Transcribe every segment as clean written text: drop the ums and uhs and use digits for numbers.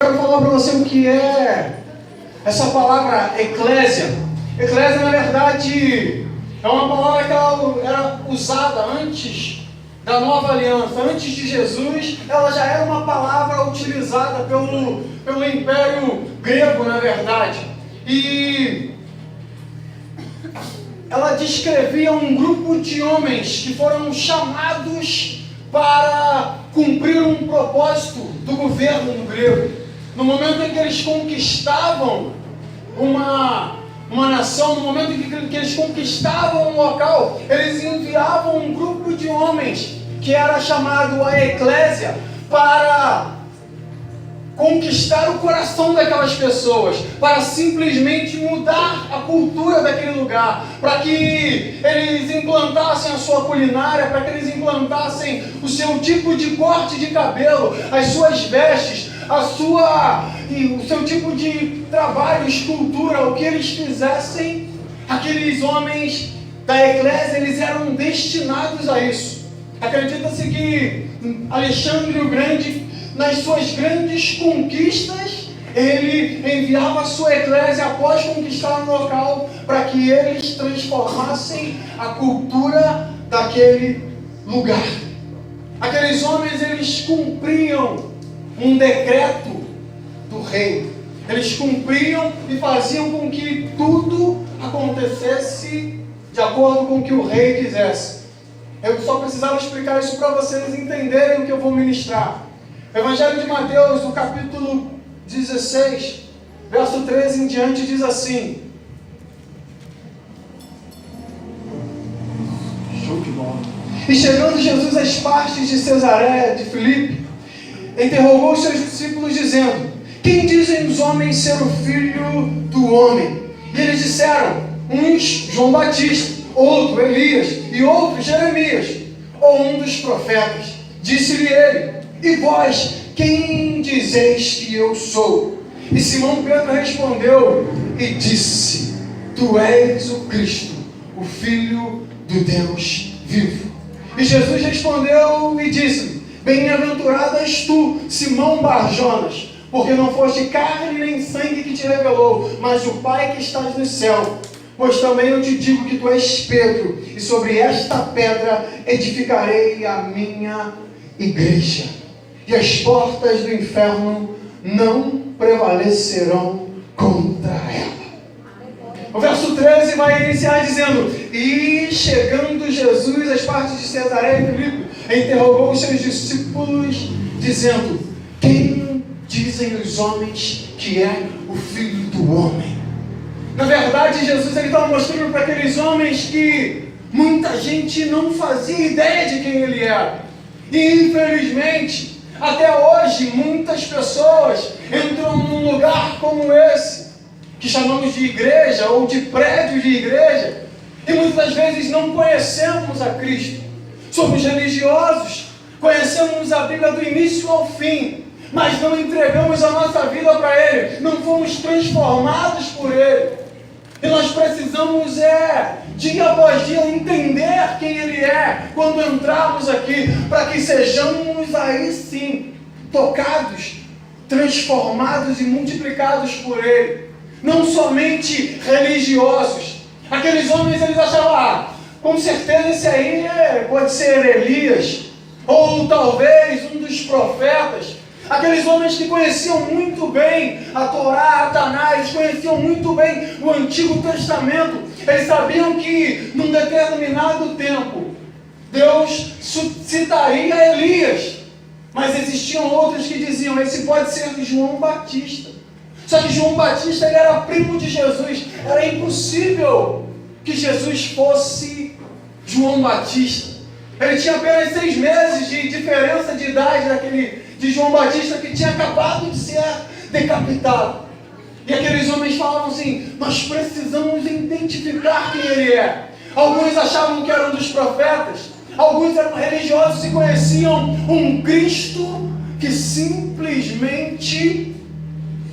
quero falar para você o que é essa palavra eclésia. Eclésia, na verdade, é uma palavra que ela era usada antes da nova aliança. Antes de Jesus, ela já era uma palavra utilizada pelo Império Grego, na verdade. E ela descrevia um grupo de homens que foram chamados para cumprir um propósito do governo grego. No momento em que eles conquistavam uma nação, no momento em que eles conquistavam um local, eles enviavam um grupo de homens, que era chamado a eclésia, para conquistar o coração daquelas pessoas, para simplesmente mudar a cultura daquele lugar, para que eles implantassem a sua culinária, para que eles implantassem o seu tipo de corte de cabelo, as suas vestes, o seu tipo de trabalho, escultura, o que eles fizessem. Aqueles homens da eclésia, eles eram destinados a isso. Acredita-se que Alexandre o Grande, nas suas grandes conquistas, ele enviava a sua eclésia após conquistar um local para que eles transformassem a cultura daquele lugar. Aqueles homens, eles cumpriam um decreto do rei. Eles cumpriam e faziam com que tudo acontecesse de acordo com o que o rei quisesse. Eu só precisava explicar isso para vocês entenderem o que eu vou ministrar. Evangelho de Mateus, no capítulo 16, verso 13 em diante, diz assim: show de bola. E chegando Jesus às partes de Cesareia de Filipe, interrogou os seus discípulos, dizendo: quem dizem os homens ser o filho do homem? E eles disseram: uns João Batista, outro Elias, e outro Jeremias, ou um dos profetas. Disse-lhe ele: e vós, quem dizeis que eu sou? E Simão Pedro respondeu e disse: tu és o Cristo, o Filho do Deus vivo. E Jesus respondeu e disse: bem-aventurado és tu, Simão Bar-Jonas, porque não foste carne nem sangue que te revelou, mas o Pai que estás no céu. Pois também eu te digo que tu és Pedro, e sobre esta pedra edificarei a minha igreja, e as portas do inferno não prevalecerão contra ela. O verso 13 vai iniciar dizendo: e chegando Jesus às partes de Cesareia e Filipe, interrogou os seus discípulos, dizendo: quem dizem os homens que é o Filho do Homem? Na verdade, Jesus estava mostrando para aqueles homens que muita gente não fazia ideia de quem ele era. E infelizmente, até hoje, muitas pessoas entram num lugar como esse, que chamamos de igreja ou de prédio de igreja, e muitas vezes não conhecemos a Cristo. Somos religiosos, conhecemos a Bíblia do início ao fim, mas não entregamos a nossa vida para Ele, não fomos transformados por Ele. E nós precisamos, dia após dia, entender quem Ele é quando entrarmos aqui, para que sejamos aí sim tocados, transformados e multiplicados por Ele. Não somente religiosos. Aqueles homens, eles achavam: com certeza esse aí pode ser Elias, ou talvez um dos profetas. Aqueles homens que conheciam muito bem a Torá, a Tanás, conheciam muito bem o Antigo Testamento. Eles sabiam que num determinado tempo Deus suscitaria Elias, mas existiam outros que diziam: esse pode ser João Batista. Só que João Batista, ele era primo de Jesus. Era impossível que Jesus fosse João Batista. Ele tinha apenas 6 meses de diferença de idade de João Batista, que tinha acabado de ser decapitado. E aqueles homens falavam assim: nós precisamos identificar quem ele é. Alguns achavam que era um dos profetas, alguns eram religiosos e conheciam um Cristo que simplesmente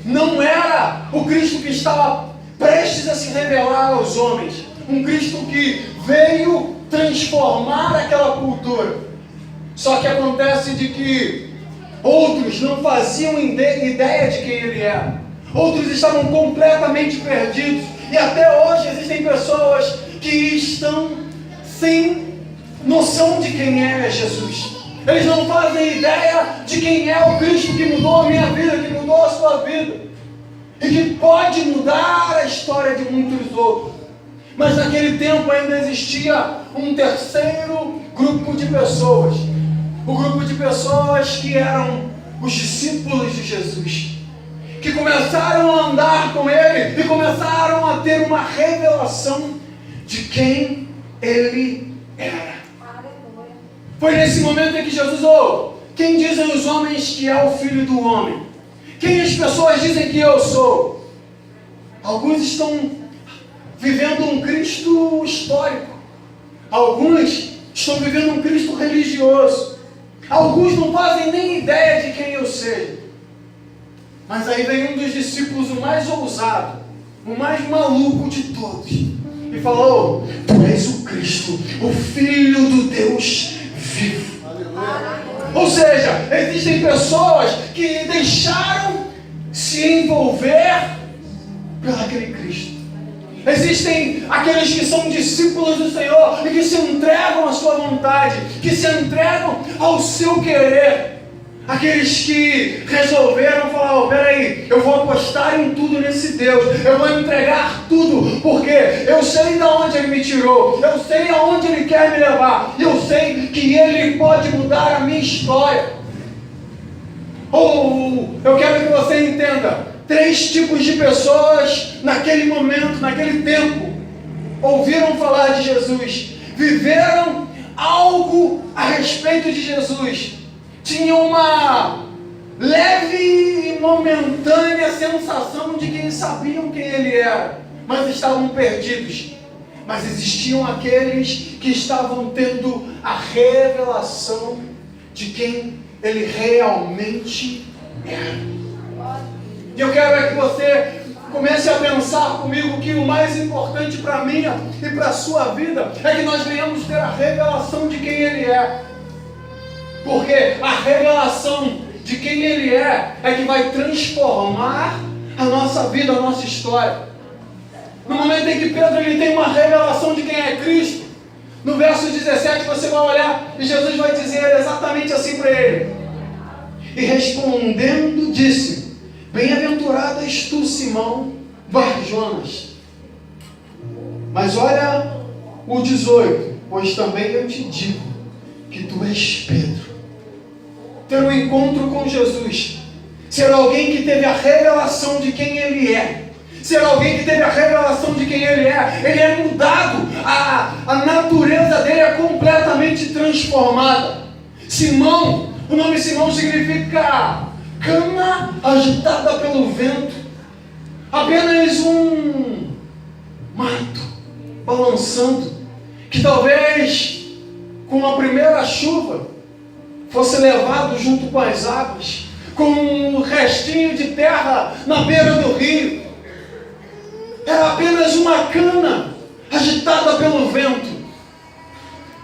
não era o Cristo que estava prestes a se revelar aos homens. Um Cristo que veio transformar aquela cultura. Só que acontece de que Outros não faziam ideia de quem ele era. Outros estavam completamente perdidos. E até hoje existem pessoas que estão sem noção de quem é Jesus. Eles não fazem ideia de quem é o Cristo que mudou a minha vida, que mudou a sua vida. E que pode mudar a história de muitos outros. Mas naquele tempo ainda existia um terceiro grupo de pessoas. O grupo de pessoas que eram os discípulos de Jesus. Que começaram a andar com ele e começaram a ter uma revelação de quem ele era. Foi nesse momento em que Jesus quem dizem os homens que é o Filho do Homem? Quem as pessoas dizem que eu sou? Alguns estão vivendo um Cristo histórico. Alguns estão vivendo um Cristo religioso. Alguns não fazem nem ideia de quem eu seja. Mas aí vem um dos discípulos, o mais ousado, o mais maluco de todos, e falou: tu és o Cristo, o Filho do Deus vivo. Aleluia. Ou seja, existem pessoas que deixaram se envolver por aquele Cristo. Existem aqueles que são discípulos do Senhor e que se entregam à sua vontade, que se entregam ao seu querer. Aqueles que resolveram falar: peraí, eu vou apostar em tudo nesse Deus, eu vou entregar tudo, porque eu sei de onde Ele me tirou, eu sei aonde Ele quer me levar, eu sei que Ele pode mudar a minha história. Ou eu quero que você entenda, 3 tipos de pessoas naquele momento, naquele tempo, ouviram falar de Jesus, viveram algo a respeito de Jesus, tinham uma leve e momentânea sensação de que sabiam quem ele era, mas estavam perdidos. Mas existiam aqueles que estavam tendo a revelação de quem ele realmente era. E eu quero que você comece a pensar comigo que o mais importante para a minha e para a sua vida é que nós venhamos ter a revelação de quem ele é. Porque a revelação de quem ele é que vai transformar a nossa vida, a nossa história. No momento em que Pedro ele tem uma revelação de quem é Cristo, no verso 17 você vai olhar e Jesus vai dizer exatamente assim para ele: e respondendo disse: bem-aventurado és tu, Simão Bar-Jonas. Mas olha o 18: pois também eu te digo que tu és Pedro. Ter um encontro com Jesus, ser alguém que teve a revelação de quem ele é, ser alguém que teve a revelação de quem ele é mudado, a natureza dele é completamente transformada. Simão, o nome Simão significa cana agitada pelo vento, apenas um mato balançando, que talvez com a primeira chuva fosse levado junto com as águas, com um restinho de terra na beira do rio. Era apenas uma cana agitada pelo vento.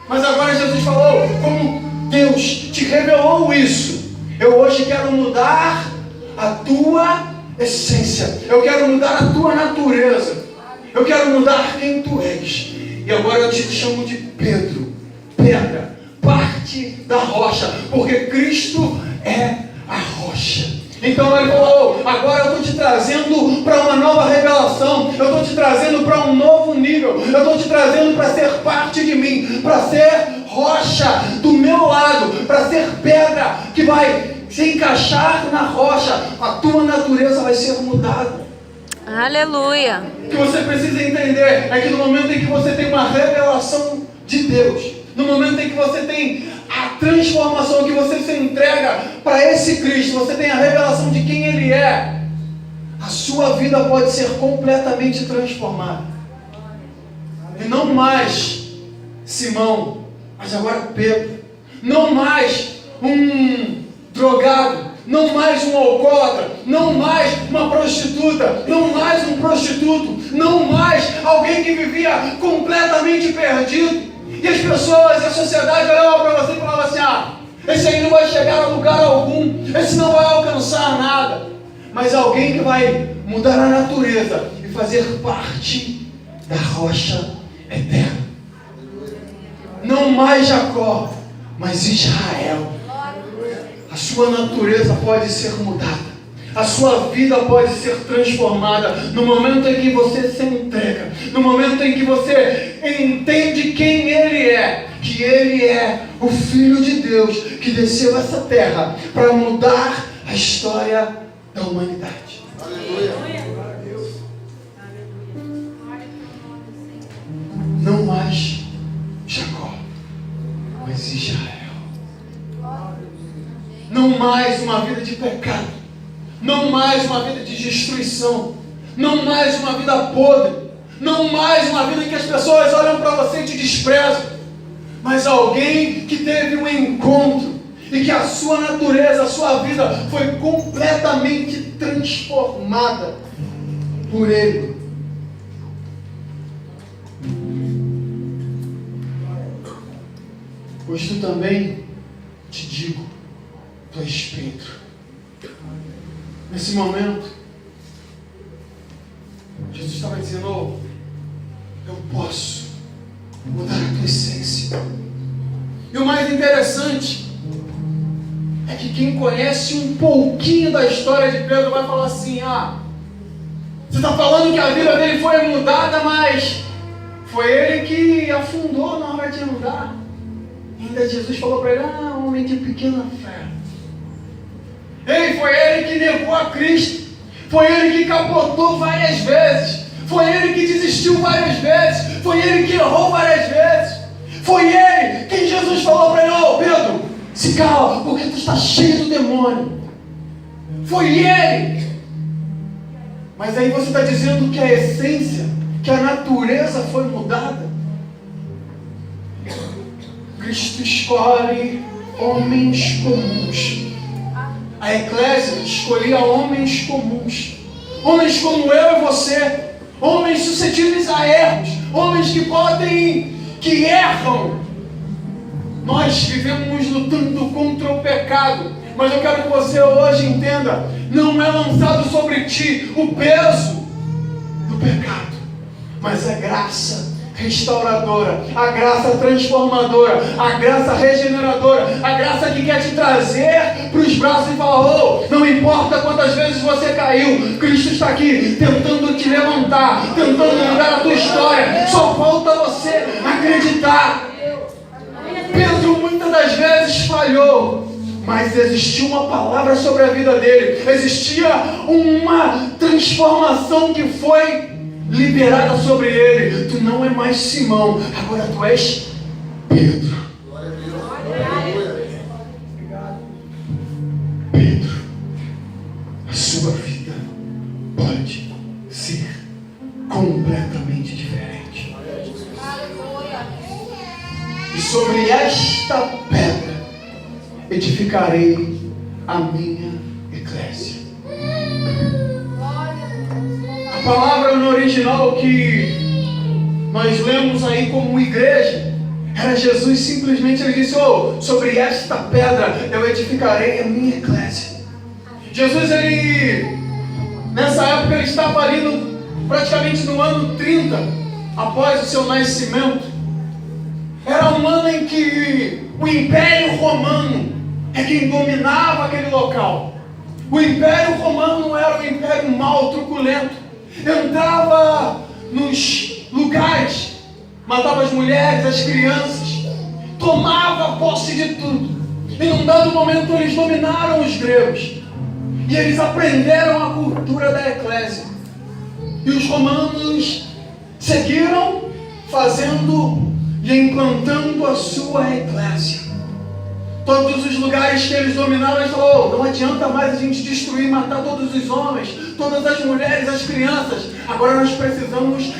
Mas agora Jesus falou: como Deus te revelou isso, eu hoje quero mudar a tua essência, eu quero mudar a tua natureza, eu quero mudar quem tu és. E agora eu te chamo de Pedro, pedra, parte da rocha, porque Cristo é a rocha. Então ele falou: agora eu estou te trazendo para uma nova revelação, eu estou te trazendo para um novo nível, eu estou te trazendo para ser parte de mim, para ser rocha do meu lado, para ser pedra que vai se encaixar na rocha, a tua natureza vai ser mudada. Aleluia. O que você precisa entender é que no momento em que você tem uma revelação de Deus, no momento em que você tem a transformação, que você se entrega para esse Cristo, você tem a revelação de quem Ele é, a sua vida pode ser completamente transformada. E não mais Simão, mas agora Pedro. Não mais um drogado, não mais um alcoólatra, não mais uma prostituta, não mais um prostituto, não mais alguém que vivia completamente perdido. E as pessoas, a sociedade olhava para você e falava assim: esse aí não vai chegar a lugar algum, esse não vai alcançar nada. Mas alguém que vai mudar a natureza e fazer parte da rocha eterna. Não mais Jacó, mas Israel. A sua natureza pode ser mudada. A sua vida pode ser transformada no momento em que você se entrega, no momento em que você entende quem Ele é, que Ele é o Filho de Deus que desceu a essa terra para mudar a história da humanidade. Aleluia. Não mais Jacó, mas Israel. Não mais uma vida de pecado. Não mais uma vida de destruição. Não mais uma vida podre. Não mais uma vida em que as pessoas olham para você e te desprezam. Mas alguém que teve um encontro e que a sua natureza, a sua vida foi completamente transformada por Ele. Pois tu também te digo, tu és Pedro. Nesse momento, Jesus estava dizendo, eu posso mudar a tua essência. E o mais interessante é que quem conhece um pouquinho da história de Pedro vai falar assim, você está falando que a vida dele foi mudada, mas foi ele que afundou na hora de andar. Ainda Jesus falou para ele, homem de pequena fé. Foi ele que negou a Cristo. Foi ele que capotou várias vezes. Foi ele que desistiu várias vezes. Foi ele que errou várias vezes. Foi ele quem Jesus falou para ele, Pedro, se cala, porque tu está cheio do demônio. Foi ele. Mas aí você está dizendo que a essência, que a natureza foi mudada. Cristo escolhe homens comuns. A eclésia escolhia homens comuns. Homens como eu e você. Homens suscetíveis a erros. Homens que erram. Nós vivemos lutando contra o pecado. Mas eu quero que você hoje entenda, não é lançado sobre ti o peso do pecado, mas a graça restauradora, a graça transformadora, a graça regeneradora, a graça que quer te trazer para os braços e falar, não importa quantas vezes você caiu, Cristo está aqui tentando te levantar, tentando mudar a tua história, só falta você acreditar. Pedro muitas das vezes falhou, mas existia uma palavra sobre a vida dele, existia uma transformação que foi liberada sobre ele. Tu não é mais Simão, agora tu és Pedro. Pedro, a sua vida pode ser completamente diferente. E sobre esta pedra edificarei a minha eclésia. A palavra no original que nós lemos aí como igreja era Jesus simplesmente, ele disse, sobre esta pedra eu edificarei a minha eclésia. Jesus, nessa época ele estava ali praticamente no ano 30 após o seu nascimento. Era um ano em que o Império Romano é quem dominava aquele local. O Império Romano era um império mau, truculento. Entrava nos lugares, matava as mulheres, as crianças, tomava posse de tudo. E num dado momento eles dominaram os gregos. E eles aprenderam a cultura da eclésia. E os romanos seguiram fazendo e implantando a sua eclésia. Todos os lugares que eles dominaram, eles falaram, não adianta mais a gente destruir, matar todos os homens, todas as mulheres, as crianças. Agora nós precisamos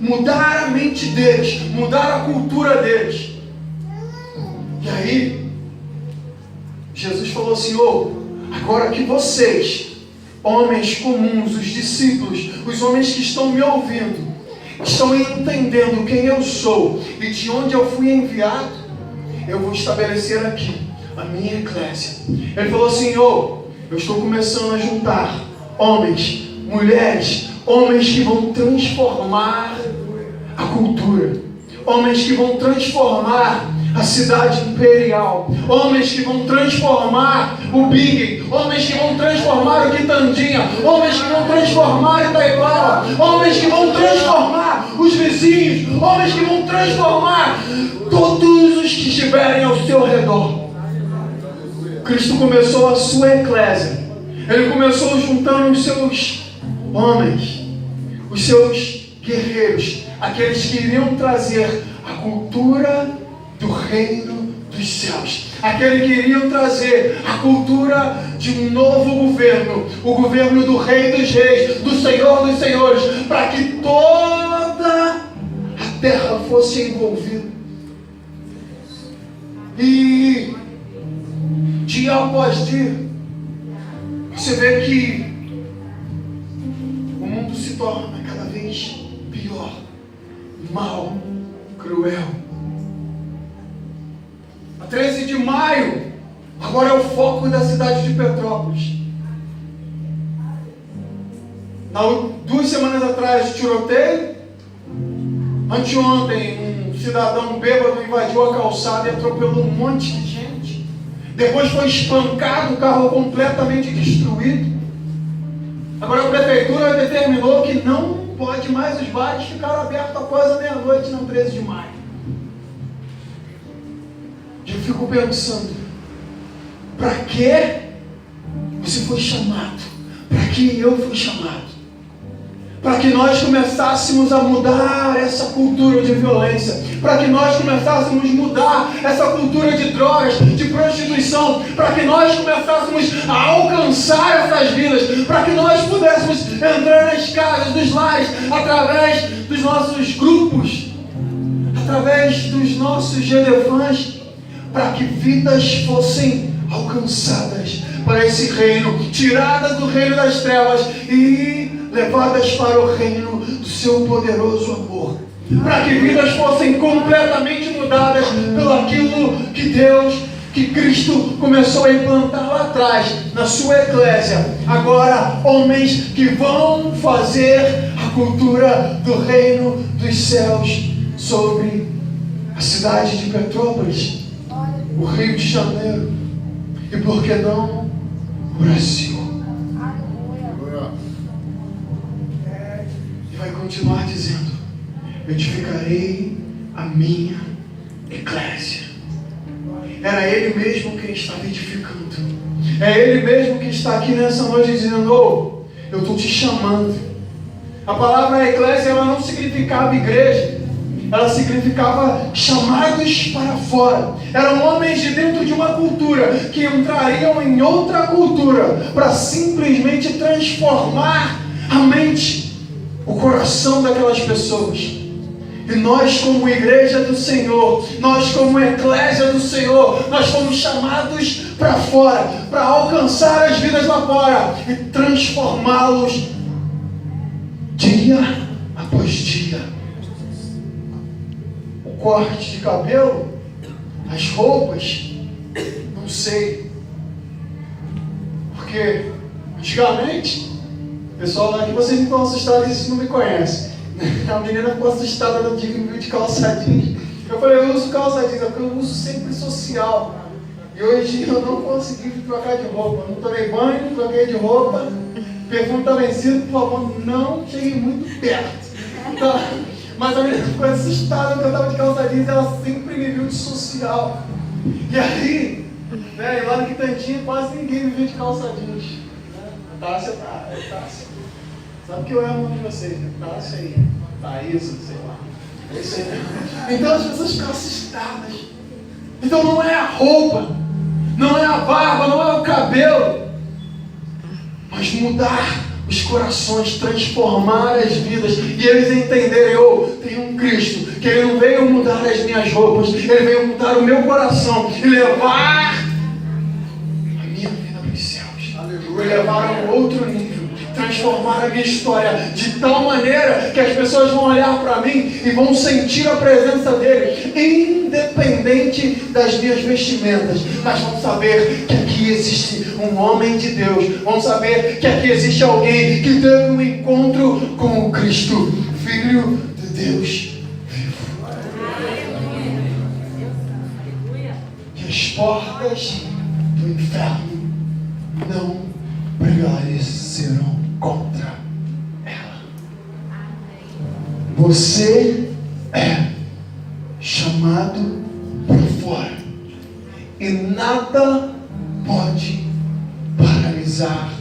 mudar a mente deles, mudar a cultura deles. E aí, Jesus falou assim, agora que vocês, homens comuns, os discípulos, os homens que estão me ouvindo, estão entendendo quem eu sou e de onde eu fui enviado, eu vou estabelecer aqui a minha eclésia. Ele falou assim, eu estou começando a juntar homens, mulheres, homens que vão transformar a cultura, homens que vão transformar a cidade imperial, homens que vão transformar o Big, homens que vão transformar o Quitandinha, homens que vão transformar Itaipava, homens que vão transformar os vizinhos, homens que vão transformar todos os que estiverem ao seu redor. Cristo começou a sua eclésia. Ele começou juntando os seus homens, os seus guerreiros, aqueles que iriam trazer a cultura do reino dos céus, aqueles que iriam trazer a cultura de um novo governo, o governo do Rei dos Reis, do Senhor dos Senhores, para que toda a terra fosse envolvida. E dia após dia, você vê que o mundo se torna cada vez pior, mal, cruel. A 13 de maio, agora é o foco da cidade de Petrópolis. 2 semanas atrás, tiroteio. Anteontem, um cidadão bêbado invadiu a calçada e atropelou um monte de gente. Depois foi espancado, o carro completamente destruído. Agora a prefeitura determinou que não pode mais os bares ficar abertos após a meia-noite, no 13 de maio. Eu fico pensando, para que você foi chamado? Para que eu fui chamado? Para que nós começássemos a mudar essa cultura de violência, para que nós começássemos a mudar essa cultura de drogas, de prostituição, para que nós começássemos a alcançar essas vidas, para que nós pudéssemos entrar nas casas, dos lares, através dos nossos grupos, através dos nossos GDFãs, para que vidas fossem alcançadas para esse reino, tiradas do reino das trevas e levadas para o reino do seu poderoso amor, para que vidas fossem completamente mudadas pelo aquilo que Deus, que Cristo começou a implantar lá atrás na sua eclésia. Agora, homens que vão fazer a cultura do reino dos céus sobre a cidade de Petrópolis, o Rio de Janeiro e, por que não, o Brasil. E vai continuar dizendo: edificarei a minha eclésia. Era Ele mesmo quem estava edificando. É Ele mesmo que está aqui nessa noite dizendo: eu estou te chamando. A palavra eclésia, ela não significava igreja. Ela significava chamados para fora. Eram homens de dentro de uma cultura que entrariam em outra cultura para simplesmente transformar a mente, o coração daquelas pessoas. E nós, como igreja do Senhor, nós como eclésia do Senhor, nós fomos chamados para fora, para alcançar as vidas lá fora e transformá-los dia após dia. O corte de cabelo, as roupas, não sei. Porque antigamente, o pessoal daqui, vocês ficam assustados, eles não me conhecem. A menina ficou assustada no dia que me viu de calça jeans. Eu falei: eu uso calça jeans, é porque eu uso sempre social. E hoje eu não consegui trocar de roupa. Não tomei banho, troquei de roupa. Perfume está vencido, por favor, não chegue muito perto. Então, mas a menina ficou assustada porque eu estava de calça jeans, ela sempre me viu de social. E aí, lá no Quitandinha, quase ninguém me viu de calça jeans. A Tássia tá, Tássia. Sabe que eu amo de vocês, né? Tássia aí, Thaísa, sei lá. É isso aí. Então as pessoas ficam assustadas. Então não é a roupa, não é a barba, não é o cabelo, mas mudar os corações, transformar as vidas e eles entenderem: tem um Cristo que Ele não veio mudar as minhas roupas, Ele veio mudar o meu coração e levar a minha vida para os céus, e levar a um outro nível, transformar a minha história de tal maneira que as pessoas vão olhar para mim e vão sentir a presença dele, independente das minhas vestimentas, mas vão saber que aqui existe um homem de Deus, vão saber que aqui existe alguém que teve um encontro com o Cristo, Filho de Deus vivo. E as portas do inferno não prevalecerão contra ela. Você é chamado para fora e nada pode paralisar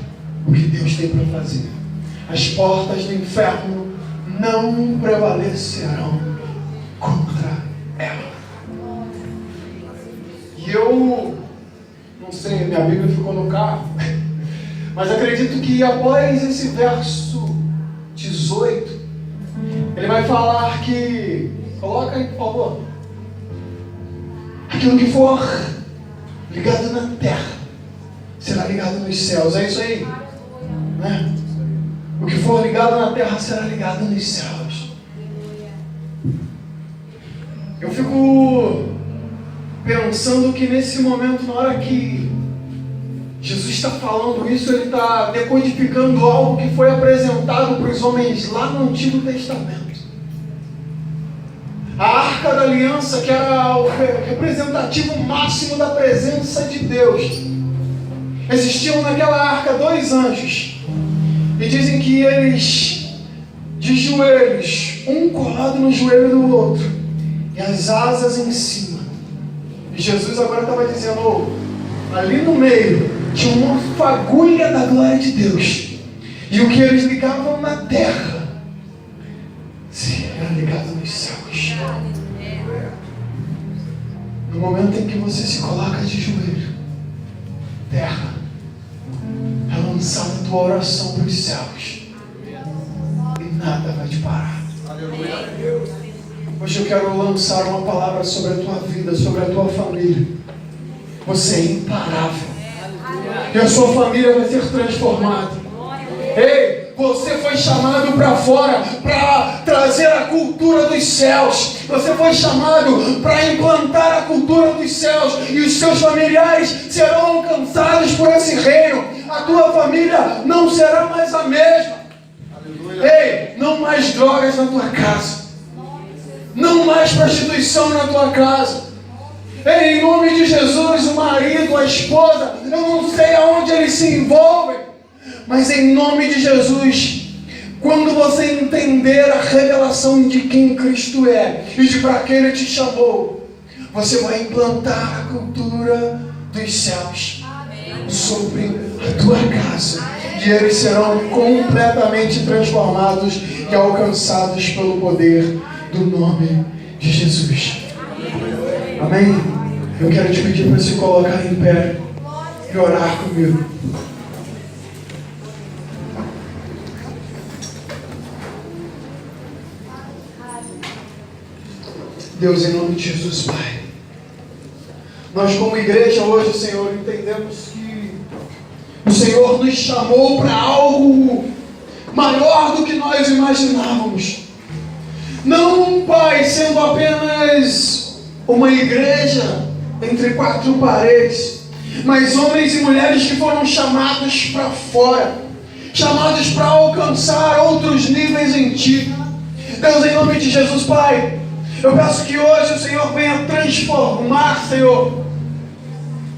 o que Deus tem para fazer. As portas do inferno não prevalecerão contra ela. E eu não sei, minha Bíblia ficou no carro, mas acredito que após esse verso 18, ele vai falar que, coloca aí por favor, aquilo que for ligado na terra será ligado nos céus. É isso aí, né? O que for ligado na terra será ligado nos céus. Eu fico pensando que nesse momento, na hora que Jesus está falando isso, ele está decodificando algo que foi apresentado para os homens lá no Antigo Testamento. A Arca da Aliança, que era o representativo máximo da presença de Deus. Existiam naquela arca 2 anjos. E dizem que eles, de joelhos, um colado no joelho do outro, e as asas em cima. E Jesus agora estava dizendo, ali no meio tinha uma fagulha da glória de Deus. E o que eles ligavam na terra era ligado nos céus. No momento em que você se coloca de joelho, terra, é lançada a tua oração para os céus. E nada vai te parar. Hoje eu quero lançar uma palavra sobre a tua vida, sobre a tua família. Você é imparável. E a sua família vai ser transformada. Ei, você foi chamado para fora para trazer a cultura dos céus. Você foi chamado para implantar a cultura dos céus. E os seus familiares serão alcançados por esse reino. A tua família não será mais a mesma. Ei, não mais drogas na tua casa. Não mais prostituição na tua casa. Ei, em nome de Jesus, o marido, a esposa, eu não sei aonde eles se envolvem, mas em nome de Jesus, quando você entender a revelação de quem Cristo é e de para que Ele te chamou, você vai implantar a cultura dos céus sobre a tua casa, e eles serão completamente transformados e alcançados pelo poder do nome de Jesus. Amém? Eu quero te pedir para se colocar em pé e orar comigo. Deus, em nome de Jesus, Pai, nós como igreja hoje, Senhor, entendemos que o Senhor nos chamou para algo maior do que nós imaginávamos. Não, Pai, sendo apenas uma igreja entre 4 paredes, mas homens e mulheres que foram chamados para fora, chamados para alcançar outros níveis em Ti. Deus, em nome de Jesus, Pai, eu peço que hoje o Senhor venha transformar, Senhor,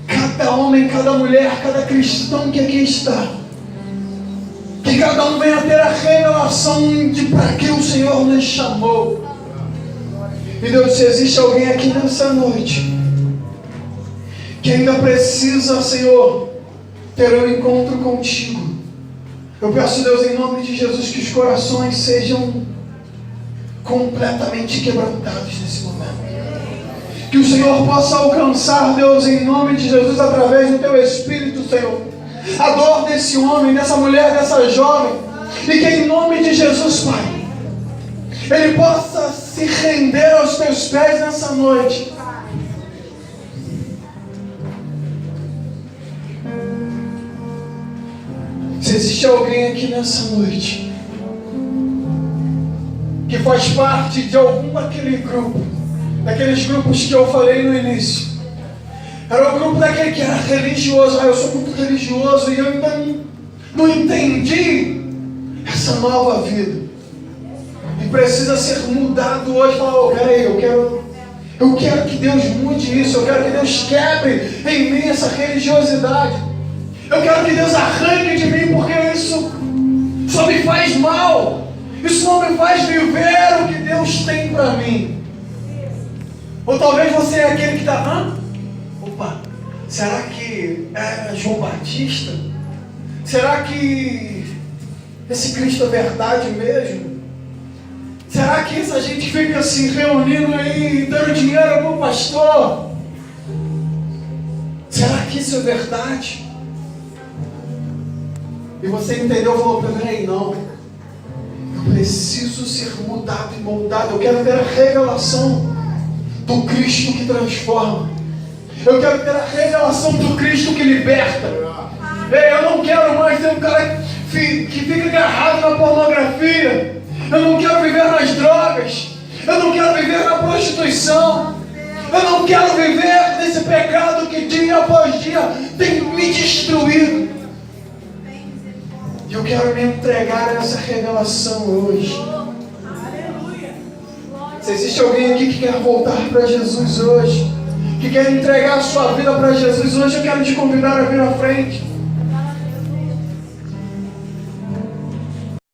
cada homem, cada mulher, cada cristão que aqui está. Que cada um venha ter a revelação de para que o Senhor nos chamou. E Deus, se existe alguém aqui nessa noite que ainda precisa, Senhor, ter um encontro contigo, eu peço, Deus, em nome de Jesus, que os corações sejam completamente quebrantados nesse momento. Que o Senhor possa alcançar, Deus, em nome de Jesus, através do Teu Espírito, Senhor, a dor desse homem, dessa mulher, dessa jovem, e que em nome de Jesus, Pai, ele possa se render aos Teus pés nessa noite. Se existe alguém aqui nessa noite que faz parte de algum daquele grupo, daqueles grupos que eu falei no início, era o grupo daquele que era religioso. Eu sou muito religioso e eu ainda não entendi essa nova vida. E precisa ser mudado hoje. Falar, peraí, eu quero que Deus mude isso. Eu quero que Deus quebre em mim essa religiosidade. Eu quero que Deus arranque de mim, porque isso só me faz mal. Isso não me faz viver o que Deus tem para mim. Ou talvez você é aquele que está... Opa, será que é João Batista? Será que esse Cristo é verdade mesmo? Será que essa gente fica se reunindo aí, dando dinheiro para o pastor? Será que isso é verdade? E você entendeu, falou, peraí, não. Eu preciso ser mudado e moldado. Eu quero ter a revelação do Cristo que transforma. Eu quero ter a revelação do Cristo que liberta. Eu não quero mais ser um cara que fica agarrado na pornografia. Eu não quero viver nas drogas. Eu não quero viver na prostituição. Eu não quero viver nesse pecado que dia após dia tem me destruído. E eu quero me entregar a essa revelação hoje. Se existe alguém aqui que quer voltar para Jesus hoje, que quer entregar a sua vida para Jesus hoje, eu quero te convidar a vir à frente.